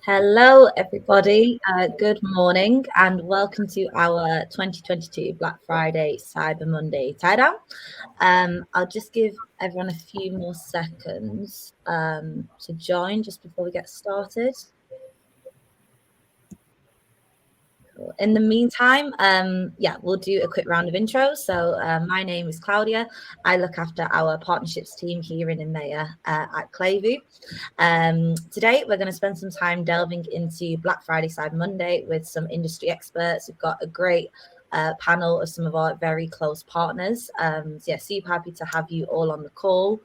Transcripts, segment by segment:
Hello, everybody. Good morning and welcome to our 2022 Black Friday Cyber Monday Teardown. I'll just give everyone a few more seconds to join just before we get started. In the meantime, we'll do a quick round of intros. So my name is Claudia. I look after our partnerships team here in EMEA at Clayview. Today, we're going to spend some time delving into Black Friday Cyber Monday with some industry experts. We've got a great panel of some of our very close partners. Super happy to have you all on the call.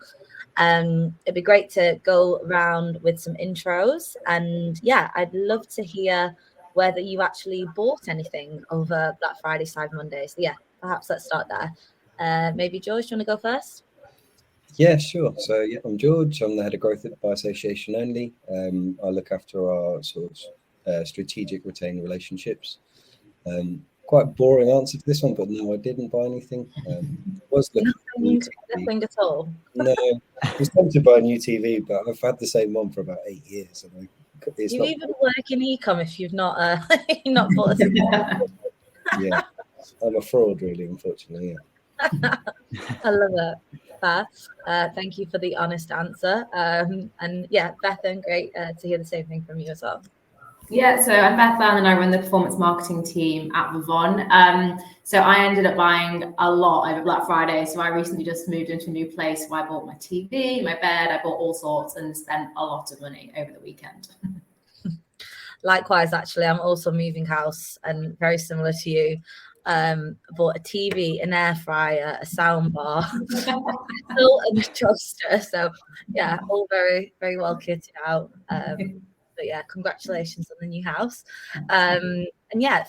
It'd be great to go around with some intros. And I'd love to hear whether you actually bought anything over Black Friday, Cyber Monday. So perhaps let's start there. Maybe George, do you want to go first? Yeah, sure. So I'm George. I'm the head of growth at Buy Association Only. I look after our sort of strategic retained relationships. Quite boring answer to this one, but no, I didn't buy anything. Was nothing at all. No, I was tempted to buy a new TV, but I've had the same one for about 8 years. And you even work in e-com if you've not not bought a Yeah, I'm a fraud, really, unfortunately. Yeah. I love it. Fair. Thank you for the honest answer. Bethan, great to hear the same thing from you as well. Yeah, so I'm Bethan and I run the performance marketing team at Vervaunt. So I ended up buying a lot over Black Friday. So I recently just moved into a new place. So I bought my TV, my bed, I bought all sorts and spent a lot of money over the weekend. Likewise, actually, I'm also moving house and very similar to you. Bought a TV, an air fryer, a sound bar, and a toaster. So all very, very well kitted out. But congratulations on the new house.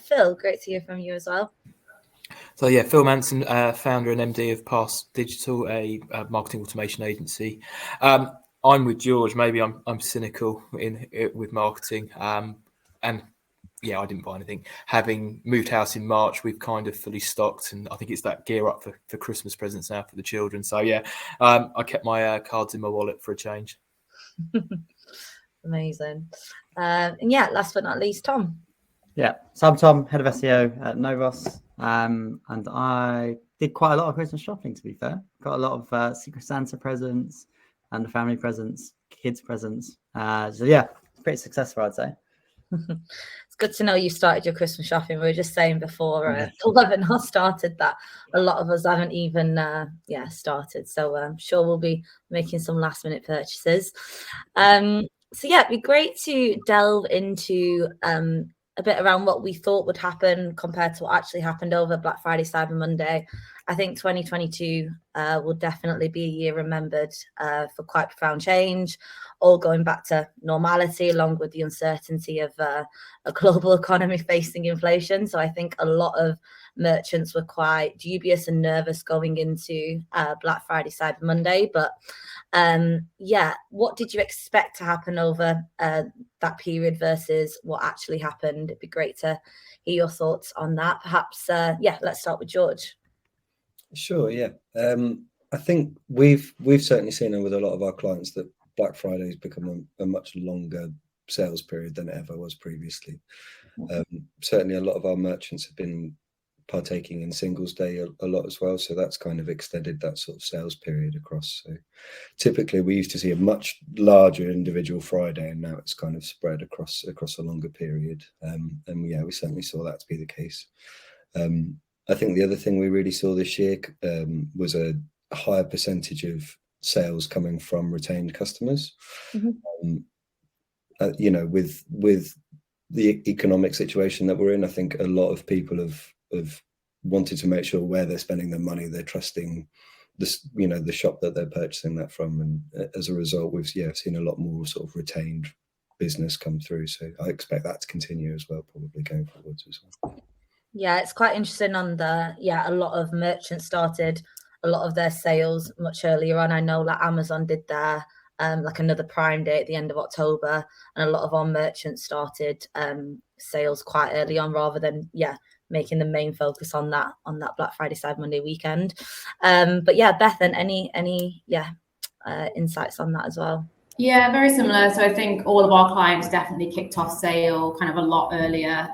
Phil, great to hear from you as well. So Phil Manson, founder and MD of PAASE Digital, a marketing automation agency. I'm with George. Maybe I'm cynical with marketing, and I didn't buy anything. Having moved house in March, we've kind of fully stocked, and I think it's that gear up for Christmas presents now for the children. So I kept my cards in my wallet for a change. Amazing. Last but not least, Tom. Yeah, so I'm Tom, head of SEO at Novos, and I did quite a lot of Christmas shopping, to be fair. Got a lot of Secret Santa presents and family presents, kids presents. Pretty successful, I'd say. It's good to know you started your Christmas shopping. We were just saying before the webinar started that a lot of us haven't even started. So I'm sure we'll be making some last minute purchases. It'd be great to delve into a bit around what we thought would happen compared to what actually happened over Black Friday, Cyber Monday. I think 2022 will definitely be a year remembered for quite profound change, all going back to normality, along with the uncertainty of a global economy facing inflation. So I think a lot of merchants were quite dubious and nervous going into Black Friday, Cyber Monday. But what did you expect to happen over that period versus what actually happened? It'd be great to hear your thoughts on that. Perhaps, let's start with George. Sure, yeah. I think we've certainly seen with a lot of our clients that Black Friday has become a much longer sales period than it ever was previously. Certainly a lot of our merchants have been partaking in Singles Day a lot as well, so that's kind of extended that sort of sales period across. So typically we used to see a much larger individual Friday, and now it's kind of spread across a longer period. We certainly saw that to be the case. I think the other thing we really saw this year was a higher percentage of sales coming from retained customers. With the economic situation that we're in, I think a lot of people have wanted to make sure where they're spending their money, they're trusting the shop that they're purchasing that from, and as a result, we've seen a lot more sort of retained business come through. So I expect that to continue as well, probably going forwards as well. Yeah, it's quite interesting on a lot of merchants started a lot of their sales much earlier on. I know like Amazon did their another Prime Day at the end of October, and a lot of our merchants started sales quite early on rather than making the main focus on that Black Friday, Cyber Monday weekend. Bethan, any insights on that as well? Yeah, very similar. So I think all of our clients definitely kicked off sale kind of a lot earlier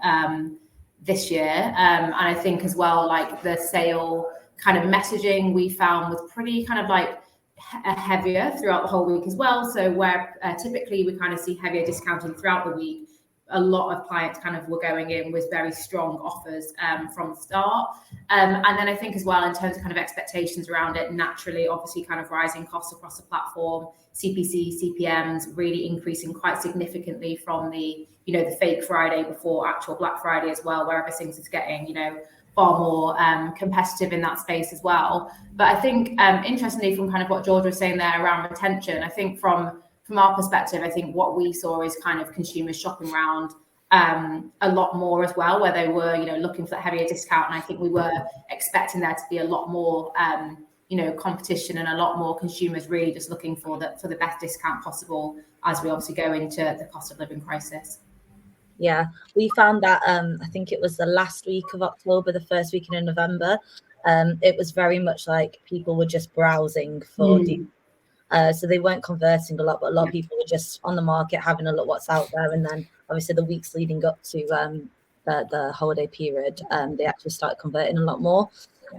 this year. And I think as well, like the sale kind of messaging we found was pretty kind of like heavier throughout the whole week as well. So where typically we kind of see heavier discounting throughout the week, a lot of clients kind of were going in with very strong offers from the start. And then I think as well, in terms of kind of expectations around it, naturally, obviously kind of rising costs across the platform, CPC, CPMs really increasing quite significantly from the, the fake Friday before actual Black Friday as well, where everything's is getting, far more competitive in that space as well. But I think interestingly, from kind of what George was saying there around retention, I think from our perspective, I think what we saw is kind of consumers shopping around a lot more as well, where they were, looking for that heavier discount. And I think we were expecting there to be a lot more, competition and a lot more consumers really just looking for the best discount possible as we obviously go into the cost of living crisis. Yeah, we found that I think it was the last week of October, the first week in November. It was very much like people were just browsing for deals. So they weren't converting a lot, but a lot of people were just on the market having a look what's out there. And then obviously the weeks leading up to the holiday period, they actually started converting a lot more.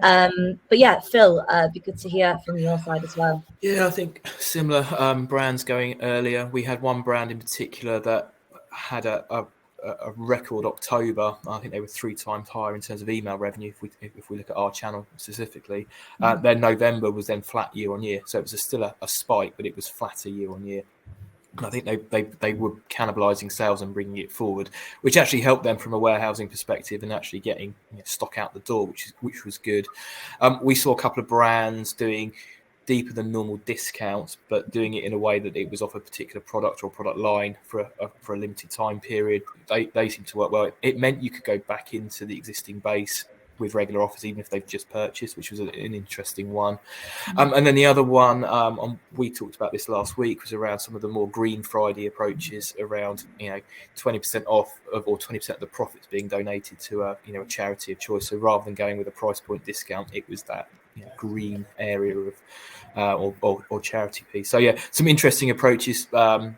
But yeah, Phil, it'd be good to hear from your side as well. Yeah, I think similar brands going earlier. We had one brand in particular that had a record October. I think they were 3 times higher in terms of email revenue if we look at our channel specifically. Then November was then flat year on year, so it was still a spike, but it was flatter year on year. And I think they were cannibalizing sales and bringing it forward, which actually helped them from a warehousing perspective and actually getting stock out the door, which was good. We saw a couple of brands doing deeper than normal discounts, but doing it in a way that it was off a particular product or product line for a limited time period. They seem to work well. It meant you could go back into the existing base with regular offers, even if they've just purchased, which was an interesting one. And then the other one, we talked about this last week, was around some of the more Green Friday approaches around, 20% off or 20% of the profits being donated to a charity of choice. So rather than going with a price point discount, it was that green area of or charity piece. So yeah, some interesting approaches. I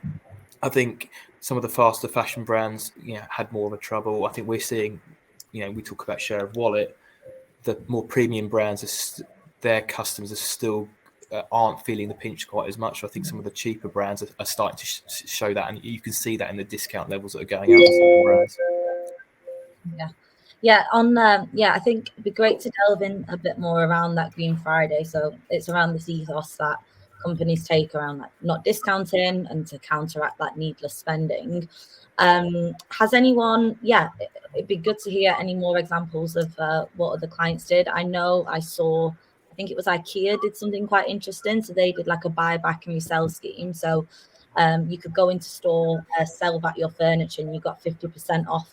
think some of the faster fashion brands, had more of a trouble. I think we're seeing, we talk about share of wallet. The more premium brands, their customers are still aren't feeling the pinch quite as much. I think some of the cheaper brands are starting to show that, and you can see that in the discount levels that are going out to some brands. Yeah, I think it'd be great to delve in a bit more around that Green Friday. So it's around this ethos that companies take around like not discounting and to counteract that needless spending. Has anyone, it'd be good to hear any more examples of what other clients did. I know I think it was IKEA did something quite interesting. So they did like a buy back and resell scheme. So you could go into store, sell back your furniture, and you got 50% off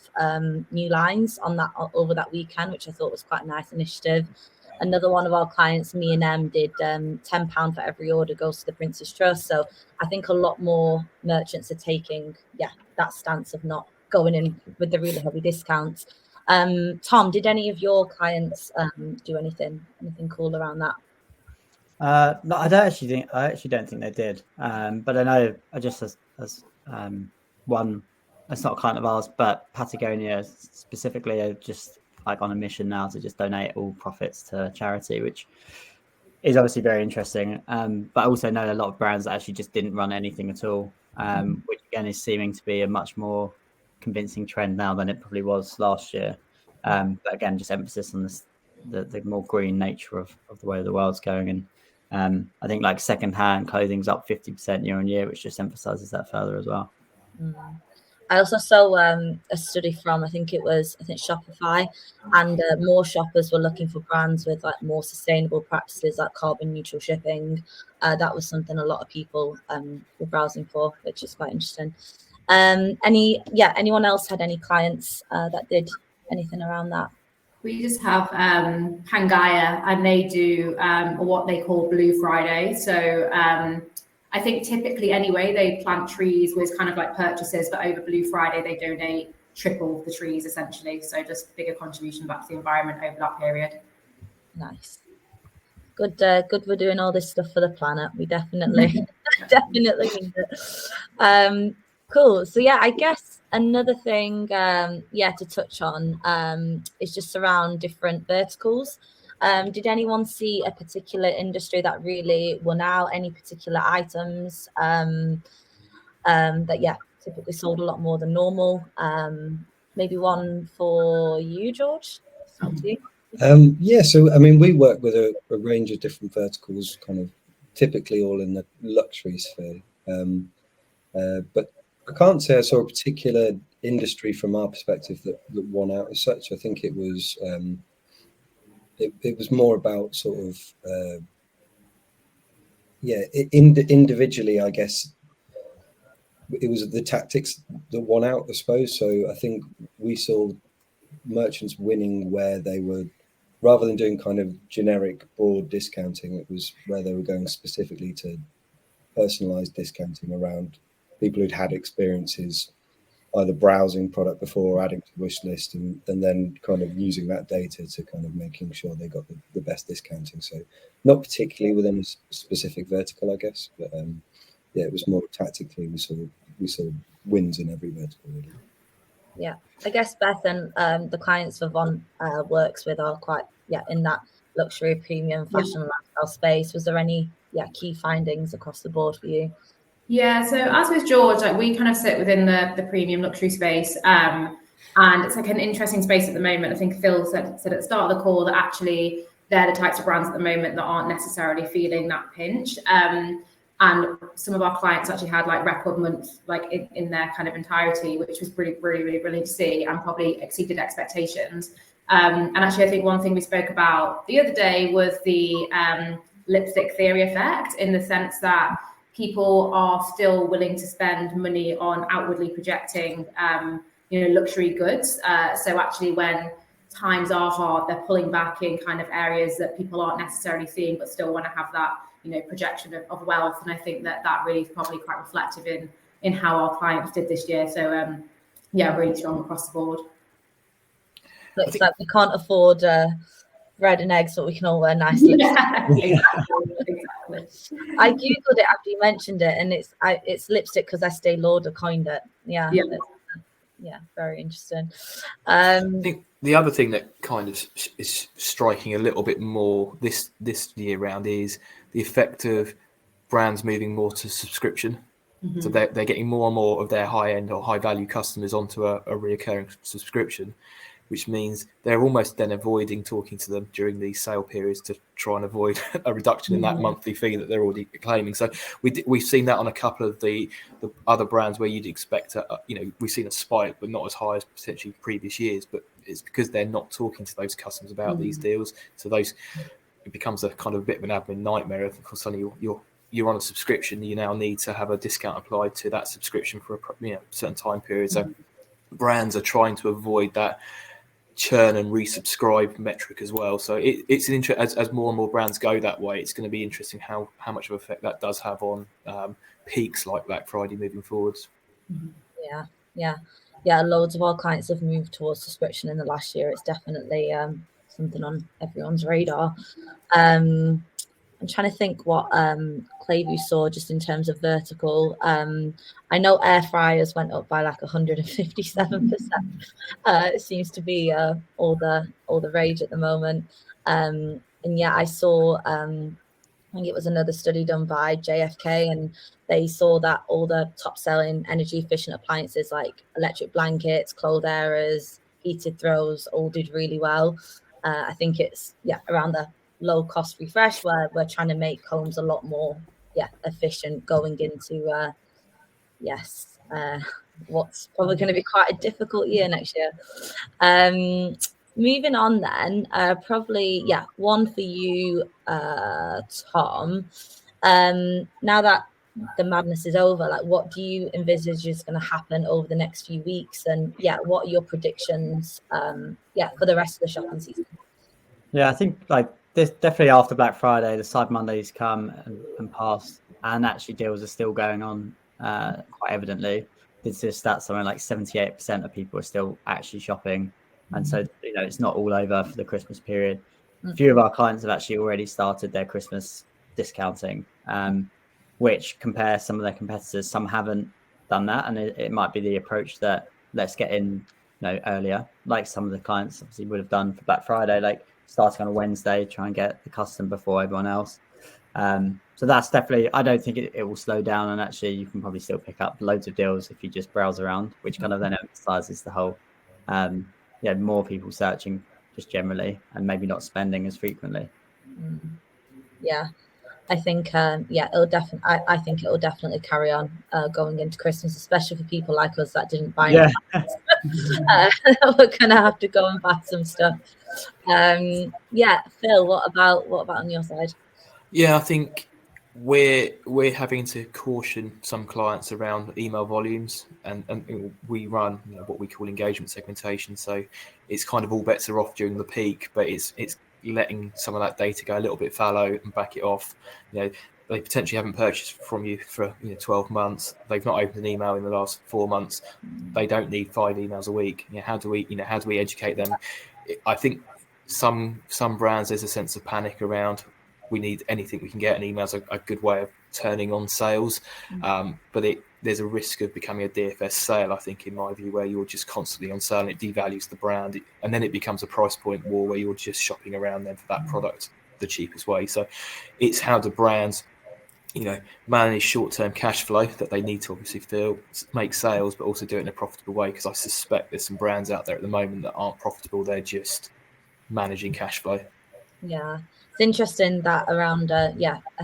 new lines on that over that weekend, which I thought was quite a nice initiative. Another one of our clients, Me and M, did £10 for every order goes to the Prince's Trust. So I think a lot more merchants are taking that stance of not going in with the really heavy discounts. Tom, did any of your clients do anything cool around that? No, I actually don't think they did. But I know just as one, it's not a client of ours, but Patagonia specifically are just like on a mission now to just donate all profits to charity, which is obviously very interesting. But I also know a lot of brands that actually just didn't run anything at all, which again is seeming to be a much more convincing trend now than it probably was last year. But again, just emphasis on this, the more green nature of the way the world's going. And I think like secondhand clothing's up 50% year on year, which just emphasizes that further as well. I also saw a study from, I think Shopify, and more shoppers were looking for brands with like more sustainable practices, like carbon neutral shipping. That was something a lot of people were browsing for, which is quite interesting. Anyone else had any clients that did anything around that? We just have Pangaea, and they do what they call Blue Friday. So I think typically anyway, they plant trees with kind of like purchases, but over Blue Friday, they donate triple the trees essentially. So just bigger contribution back to the environment over that period. Nice. Good, good. We're doing all this stuff for the planet. We definitely, definitely need it. Cool. So yeah, I guess another thing, to touch on, is just around different verticals. Did anyone see a particular industry that really won out? Any particular items that typically sold a lot more than normal? Maybe one for you, George. Up to you. So I mean, we work with a range of different verticals, kind of typically all in the luxury sphere. But I can't say I saw a particular industry from our perspective that won out as such. I think it was more about sort of individually, I guess. It was the tactics that won out, I suppose. So I think we saw merchants winning where they were, rather than doing kind of generic broad discounting, it was where they were going specifically to personalized discounting around people who'd had experiences either browsing product before or adding to the wish list, and then kind of using that data to kind of making sure they got the best discounting. So not particularly within a specific vertical, I guess, but it was more tactically we saw wins in every vertical, really. Yeah, I guess Bethan, the clients Vervaunt works with are quite in that luxury premium fashion lifestyle space. Was there any key findings across the board for you? Yeah, so as with George, like we kind of sit within the premium luxury space, and it's like an interesting space at the moment. I think Phil said at the start of the call that actually they're the types of brands at the moment that aren't necessarily feeling that pinch. And some of our clients actually had like record months, like in their kind of entirety, which was really brilliant to see, and probably exceeded expectations. And actually, I think one thing we spoke about the other day was the lipstick theory effect, in the sense that people are still willing to spend money on outwardly projecting, luxury goods. So actually, when times are hard, they're pulling back in kind of areas that people aren't necessarily seeing, but still want to have that, projection of wealth. And I think that really is probably quite reflective in how our clients did this year. So really strong across the board. Looks like we can't afford bread and eggs, but we can all wear nice lipstick. Yeah, exactly. I googled it after you mentioned it, and it's lipstick because Estee Lauder coined it. Yeah, very interesting. I think the other thing that kind of is striking a little bit more this year round is the effect of brands moving more to subscription. Mm-hmm. So they're getting more and more of their high end or high value customers onto a reoccurring subscription, which means they're almost then avoiding talking to them during these sale periods to try and avoid a reduction in that monthly fee that they're already claiming. So we've seen that on a couple of the other brands where you'd expect we've seen a spike, but not as high as potentially previous years. But it's because they're not talking to those customers about these deals. So it becomes a kind of a bit of an admin nightmare. Of course, suddenly you're on a subscription. You now need to have a discount applied to that subscription for a certain time period. So brands are trying to avoid that churn and resubscribe metric as well. So it's an interest as more and more brands go that way. It's going to be interesting how much of an effect that does have on peaks like Black Friday moving forwards. Yeah. Loads of our clients have moved towards subscription in the last year. It's definitely something on everyone's radar. I'm trying to think what Clayview saw just in terms of vertical. I know air fryers went up by like 157%. It seems to be all the rage at the moment. And I saw I think it was another study done by JFK, and they saw that all the top selling energy efficient appliances like electric blankets, clothes airers, heated throws all did really well. I think it's around the low cost refresh where we're trying to make homes a lot more efficient going into what's probably going to be quite a difficult year next year. Moving on then, probably one for you, Tom. Now that the madness is over, like what do you envisage is going to happen over the next few weeks, and what are your predictions for the rest of the shopping season? I think like this, definitely after Black Friday, the Cyber Mondays come and pass, and actually deals are still going on quite evidently. It's just that something like 78% of people are still actually shopping, and so it's not all over for the Christmas period. A few of our clients have actually already started their Christmas discounting, which compares some of their competitors. Some haven't done that, and it might be the approach that let's get in earlier, like some of the clients obviously would have done for Black Friday, like starting on a Wednesday, try and get the custom before everyone else. So that's definitely, I don't think it will slow down, and actually you can probably still pick up loads of deals if you just browse around, which kind of then emphasizes the whole more people searching just generally and maybe not spending as frequently. Yeah, I think it'll definitely. I think it will definitely carry on going into Christmas, especially for people like us that didn't buy. Yeah, we're gonna have to go and buy some stuff. Phil, what about on your side? Yeah, I think we're having to caution some clients around email volumes, and we run what we call engagement segmentation. So it's kind of all bets are off during the peak, but it's letting some of that data go a little bit fallow and back it off. They potentially haven't purchased from you for 12 months. They've not opened an email in the last 4 months. They don't need 5 emails a week. How do we educate them? I think some brands, there's a sense of panic around, we need anything we can get, and email's a good way of turning on sales. But there's a risk of becoming a DFS sale, I think, in my view, where you're just constantly on sale and it devalues the brand, and then it becomes a price point war where you're just shopping around them for that product the cheapest way. So it's how do brands manage short-term cash flow that they need to obviously make sales, but also do it in a profitable way, because I suspect there's some brands out there at the moment that aren't profitable. They're just managing cash flow. Yeah, it's interesting that around I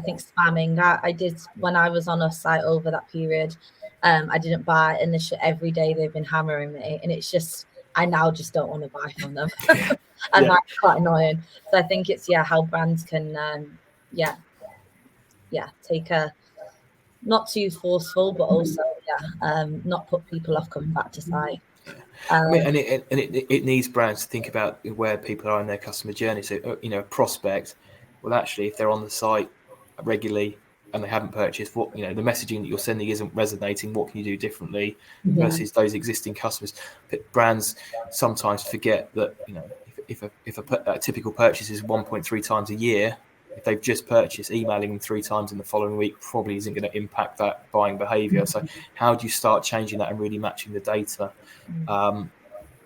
think spamming, I did when I was on a site over that period. I didn't buy, and every day they've been hammering me, and it's just I now just don't want to buy from them. And that's quite annoying. So I think it's how brands can take a not too forceful, but also not put people off coming back to site. It needs brands to think about where people are in their customer journey. So a prospect, well, actually, if they're on the site regularly and they haven't purchased, what the messaging that you're sending isn't resonating, what can you do differently versus those existing customers? But brands sometimes forget that if a typical purchase is 1.3 times a year, if they've just purchased, emailing them 3 times in the following week probably isn't going to impact that buying behavior. So how do you start changing that and really matching the data?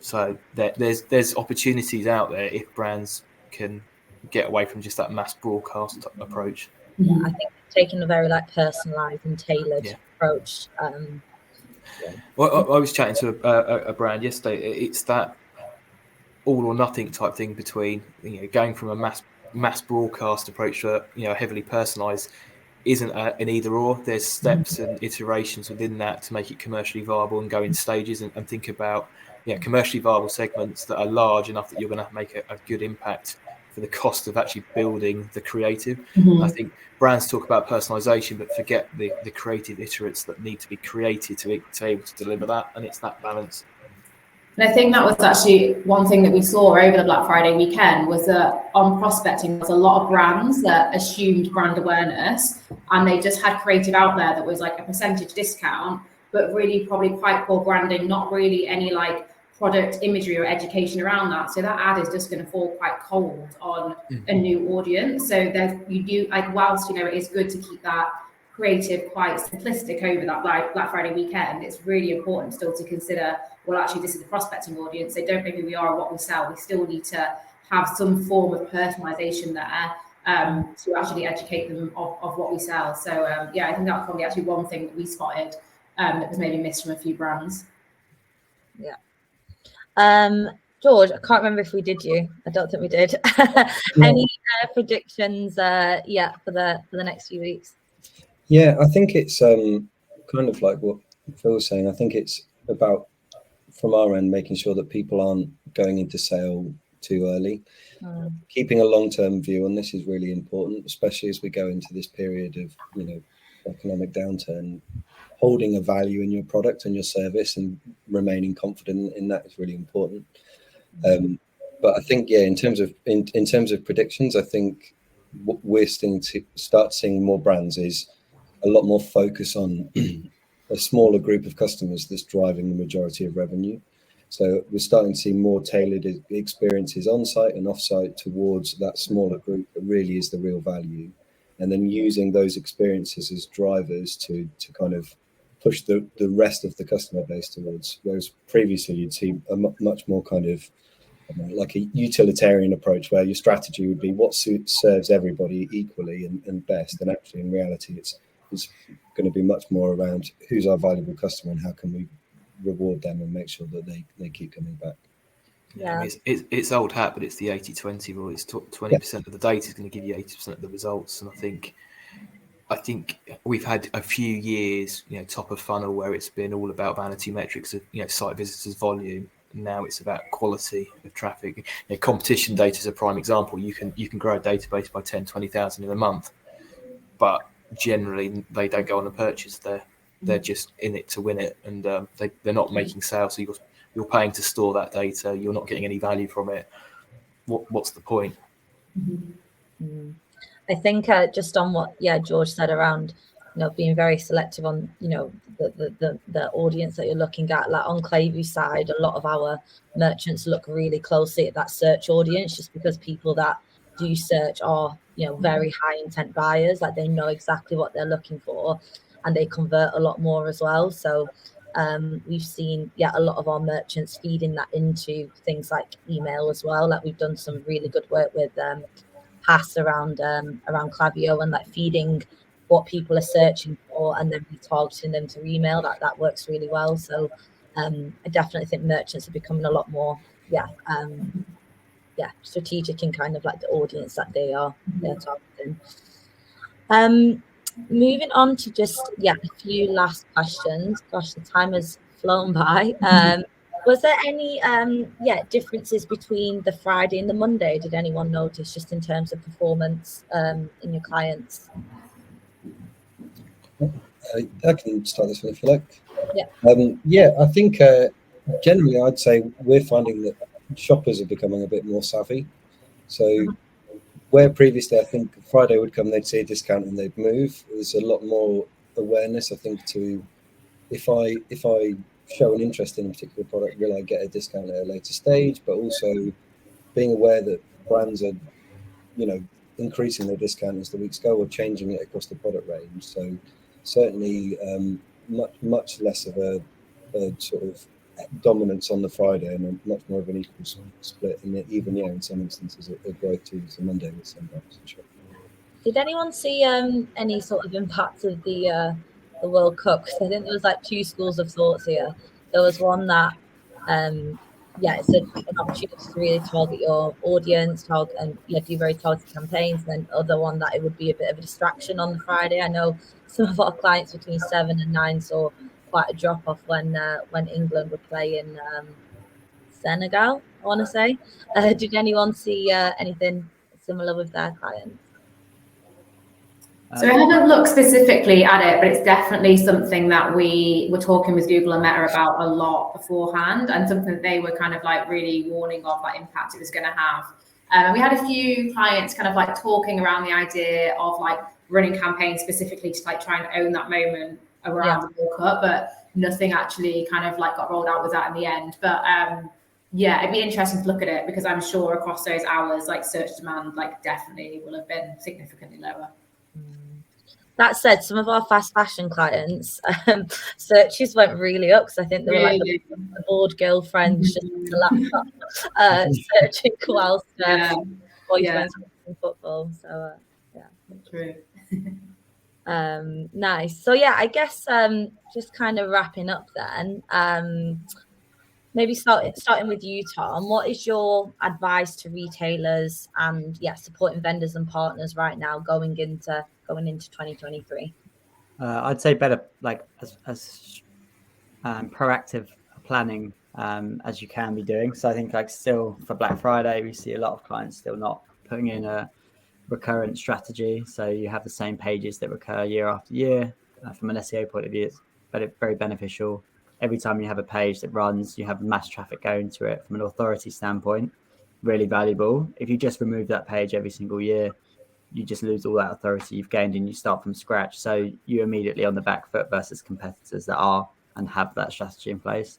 So there's opportunities out there if brands can get away from just that mass broadcast approach. I think taking a very personalized and tailored approach. Well, I was chatting to a brand yesterday. It's that all or nothing type thing between going from a mass broadcast approach to heavily personalized isn't an either or. There's steps and iterations within that to make it commercially viable and go in stages and think about commercially viable segments that are large enough that you're going to make a good impact for the cost of actually building the creative. I think brands talk about personalization but forget the creative iterates that need to be created to be able to deliver that, and it's that balance. And I think that was actually one thing that we saw over the Black Friday weekend was that on prospecting, there was a lot of brands that assumed brand awareness, and they just had creative out there that was a percentage discount, but really probably quite poor branding, not really any product imagery or education around that. So that ad is just going to fall quite cold on a new audience. So you do whilst it is good to keep that creative quite simplistic over that Black Friday weekend, it's really important still to consider, well, actually this is the prospecting audience. They don't know who we are or what we sell. We still need to have some form of personalization there to actually educate them of what we sell. So I think that's probably actually one thing that we spotted that was maybe missed from a few brands. George, I can't remember if we did you. I don't think we did. Any predictions for the next few weeks? Yeah, I think it's kind of like what Phil was saying. I think it's about, from our end, making sure that people aren't going into sale too early. Keeping a long-term view on this is really important, especially as we go into this period of economic downturn. Holding a value in your product and your service and remaining confident in that is really important. But I think in terms of predictions, I think what we're starting to start seeing more brands is a lot more focus on a smaller group of customers that's driving the majority of revenue. So we're starting to see more tailored experiences on site and off site towards that smaller group that really is the real value, and then using those experiences as drivers to kind of push the rest of the customer base towards. Whereas previously you'd see a much more kind of like a utilitarian approach where your strategy would be what serves everybody equally and best, and actually in reality it's going to be much more around who's our valuable customer and how can we reward them and make sure that they keep coming back. Yeah, I mean, it's old hat, but it's the 80-20 rule. It's 20% of the data is going to give you 80% of the results, and I think we've had a few years, top of funnel where it's been all about vanity metrics of site visitors volume. Now it's about quality of traffic. Competition data is a prime example. You can grow a database by 10,000-20,000 in a month, but generally they don't go on a purchase. They're just in it to win it, and they're not making sales. So you're paying to store that data. You're not getting any value from it. What's the point? Mm-hmm. I think just on what George said around being very selective on the audience that you're looking at, like on Clayview's side, a lot of our merchants look really closely at that search audience, just because people that do search are very high intent buyers, like they know exactly what they're looking for and they convert a lot more as well. So we've seen a lot of our merchants feeding that into things like email as well. Like we've done some really good work with PAASE around Klaviyo and like feeding what people are searching for and then retargeting them to email. That works really well. So I definitely think merchants are becoming a lot more strategic in kind of like the audience that they're targeting. Moving on to just a few last questions. Gosh, the time has flown by. Was there any differences between the Friday and the Monday? Did anyone notice, just in terms of performance in your clients? I can start this one if you like. Yeah. I think generally I'd say we're finding that shoppers are becoming a bit more savvy. So where previously I think Friday would come, they'd see a discount and they'd move. There's a lot more awareness, I think, to if I show an interest in a particular product, will I get a discount at a later stage? But also being aware that brands are, increasing their discount as the weeks go or changing it across the product range. So certainly much less of a sort of dominance on the Friday and much more of an equal split, and even in some instances a growth towards the Monday with some brands. Sure. Did anyone see any sort of impact of the World Cup? Because I think there was like two schools of thoughts here. There was one that it's an opportunity to really target your audience, and do very targeted campaigns, and then other one that it would be a bit of a distraction on the Friday. I know some of our clients between 7 and 9 saw quite a drop off when England would play in Senegal, I want to say. Did anyone see anything similar with their clients? So I haven't looked specifically at it, but it's definitely something that we were talking with Google and Meta about a lot beforehand, and something that they were kind of like really warning of that impact it was going to have. And we had a few clients kind of like talking around the idea of like running campaigns specifically to like try and own that moment around the World Cup, but nothing actually kind of like got rolled out with that in the end. But it'd be interesting to look at it, because I'm sure across those hours, like search demand, like definitely will have been significantly lower. That said, some of our fast fashion clients searches went really up, because I think they were like the bored girlfriends just on the laptop searching whilst boys went to football. So true. Nice. So I guess just kind of wrapping up then. Maybe starting with you, Tom. What is your advice to retailers and supporting vendors and partners right now going into 2023? I'd say better, like as proactive planning as you can be doing. So I think like still for Black Friday, we see a lot of clients still not putting in a recurrent strategy. So you have the same pages that recur year after year. From an SEO point of view, it's very beneficial. Every time you have a page that runs, you have mass traffic going to it. From an authority standpoint, really valuable. If you just remove that page every single year, you just lose all that authority you've gained and you start from scratch. So you're immediately on the back foot versus competitors that are and have that strategy in place.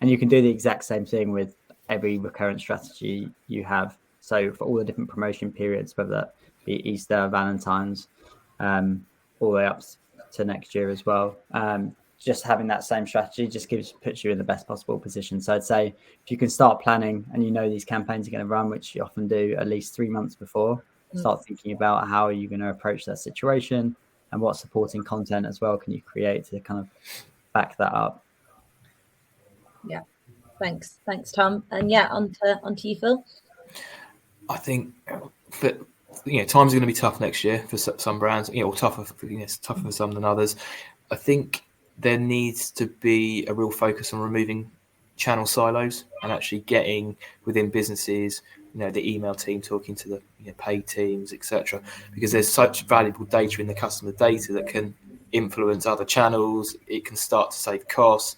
And you can do the exact same thing with every recurrent strategy you have. So for all the different promotion periods, whether that be Easter, Valentine's, all the way up to next year as well. Just having that same strategy just puts you in the best possible position. So I'd say if you can start planning and you know these campaigns are going to run, which you often do at least 3 months before, start thinking about how are you going to approach that situation and what supporting content as well can you create to kind of back that up. Yeah, thanks, Tom. And yeah, on to you, Phil. I think that times are going to be tough next year for some brands, or tougher for some than others. I think there needs to be a real focus on removing channel silos and actually getting within businesses, the email team talking to the paid teams, etc. Because there's such valuable data in the customer data that can influence other channels. It can start to save costs.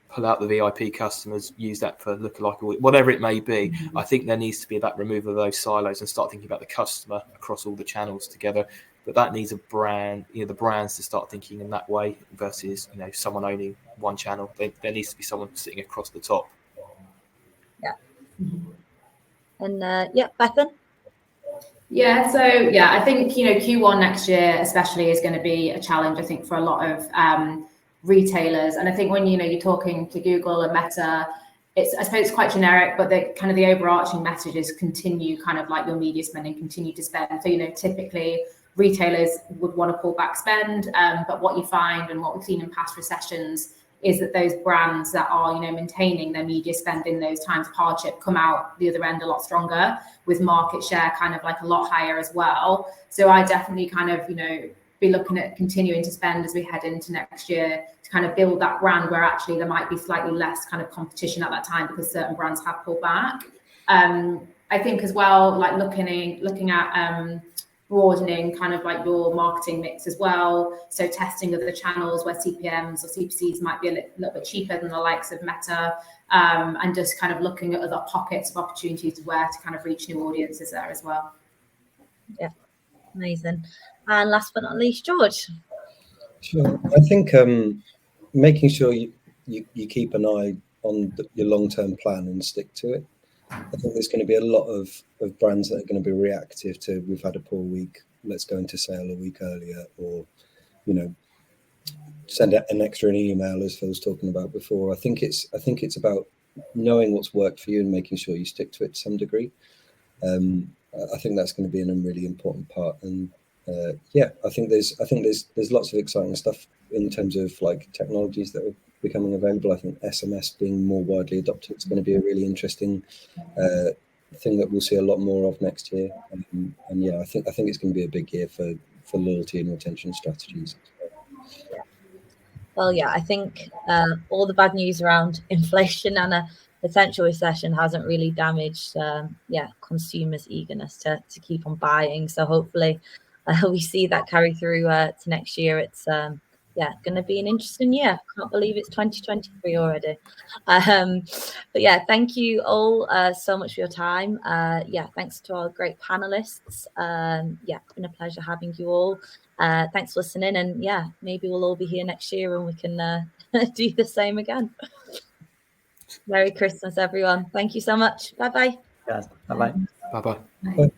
Pull out the VIP customers, use that for lookalike, or whatever it may be. I think there needs to be that removal of those silos and start thinking about the customer across all the channels together. But that needs a brand, the brands to start thinking in that way versus, someone owning one channel. There needs to be someone sitting across the top. Yeah. And Bethan? Yeah, so I think, Q1 next year especially is going to be a challenge, I think, for a lot of retailers. And I think when, you're talking to Google and Meta, I suppose it's quite generic, but the overarching message is continue kind of like your media spending, continue to spend. So, typically retailers would want to pull back spend, but what you find and what we've seen in past recessions is that those brands that are, maintaining their media spend in those times of hardship come out the other end a lot stronger, with market share kind of like a lot higher as well. So I definitely kind of, be looking at continuing to spend as we head into next year to kind of build that brand where actually there might be slightly less kind of competition at that time because certain brands have pulled back. I think as well, like looking at broadening kind of like your marketing mix as well. So testing other channels where CPMs or CPCs might be a little bit cheaper than the likes of Meta, and just kind of looking at other pockets of opportunities where to kind of reach new audiences there as well. Yeah, amazing. And last but not least, George. Sure. I think making sure you keep an eye on your long-term plan and stick to it. I think there's going to be a lot of brands that are going to be reactive to, we've had a poor week, let's go into sale a week earlier, or, send an extra email, as Phil's talking about before. I think it's about knowing what's worked for you and making sure you stick to it to some degree. I think that's going to be a really important part. And I think there's lots of exciting stuff in terms of like technologies that are becoming available. I think SMS being more widely adopted is going to be a really interesting thing that we'll see a lot more of next year. And I think it's going to be a big year for loyalty and retention strategies. Well, I think all the bad news around inflation and a potential recession hasn't really damaged consumers' eagerness to keep on buying. So hopefully we see that carry through to next year. It's going to be an interesting year. Can't believe it's 2023 already. But thank you all so much for your time. Thanks to our great panelists. It's been a pleasure having you all. Thanks for listening, and maybe we'll all be here next year and we can do the same again. Merry Christmas, everyone. Thank you so much. Bye-bye. Yes. Bye-bye. Bye-bye. Bye.